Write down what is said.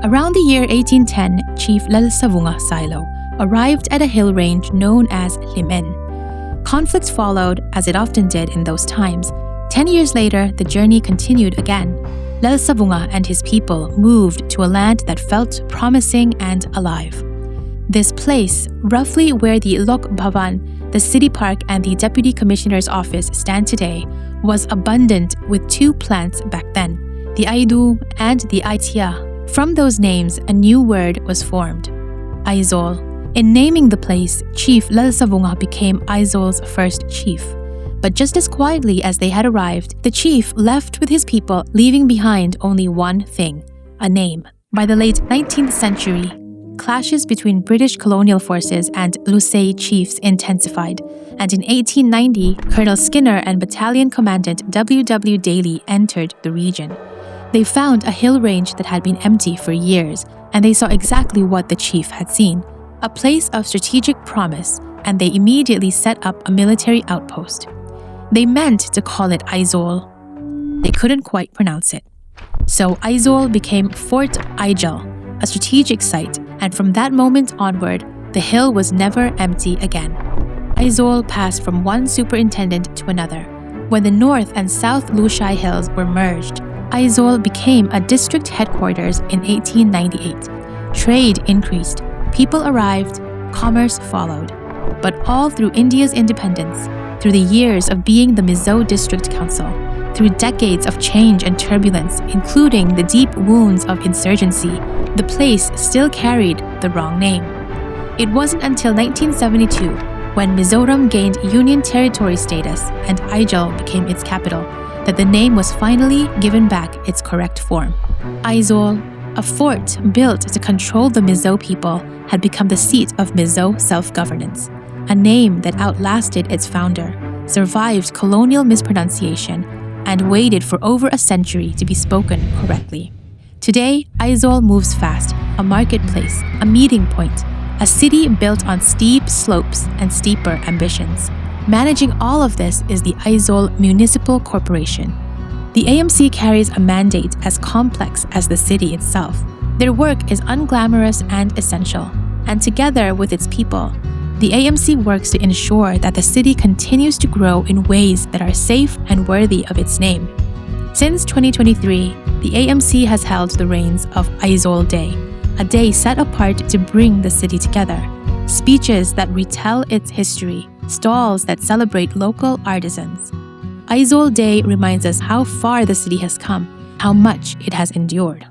Around the year 1810, Chief Lalsavunga Silo arrived at a hill range known as Limen. Conflict followed, as it often did in those times. 10 years later, the journey continued again. Lalsavunga and his people moved to a land that felt promising and alive. This place, roughly where the Lok Bhavan, the city park and the deputy commissioner's office stand today, was abundant with two plants back then, the Aidu and the Aitia. From those names, a new word was formed, Aizawl. In naming the place, Chief Lalsavunga became Aizawl's first chief. But just as quietly as they had arrived, the chief left with his people, leaving behind only one thing, a name. By the late 19th century, clashes between British colonial forces and Lusei chiefs intensified, and in 1890, Colonel Skinner and Battalion Commandant W.W. Daly entered the region. They found a hill range that had been empty for years, and they saw exactly what the chief had seen, a place of strategic promise, and they immediately set up a military outpost. They meant to call it Aizawl. They couldn't quite pronounce it. So Aizawl became Fort Aizawl, a strategic site, and from that moment onward, the hill was never empty again. Aizawl passed from one superintendent to another. When the North and South Lushai Hills were merged, Aizawl became a district headquarters in 1898. Trade increased, people arrived, commerce followed. But all through India's independence, through the years of being the Mizo District Council, through decades of change and turbulence, including the deep wounds of insurgency, the place still carried the wrong name. It wasn't until 1972, when Mizoram gained Union Territory status and Aizawl became its capital, that the name was finally given back its correct form. Aizawl, a fort built to control the Mizo people, had become the seat of Mizo self-governance, a name that outlasted its founder, survived colonial mispronunciation, and waited for over a century to be spoken correctly. Today, Aizawl moves fast, a marketplace, a meeting point, a city built on steep slopes and steeper ambitions. Managing all of this is the Aizawl Municipal Corporation. The AMC carries a mandate as complex as the city itself. Their work is unglamorous and essential, and together with its people, the AMC works to ensure that the city continues to grow in ways that are safe and worthy of its name. Since 2023, the AMC has held the reins of Aizawl Day, a day set apart to bring the city together. Speeches that retell its history, stalls that celebrate local artisans. Aizawl Day reminds us how far the city has come, how much it has endured.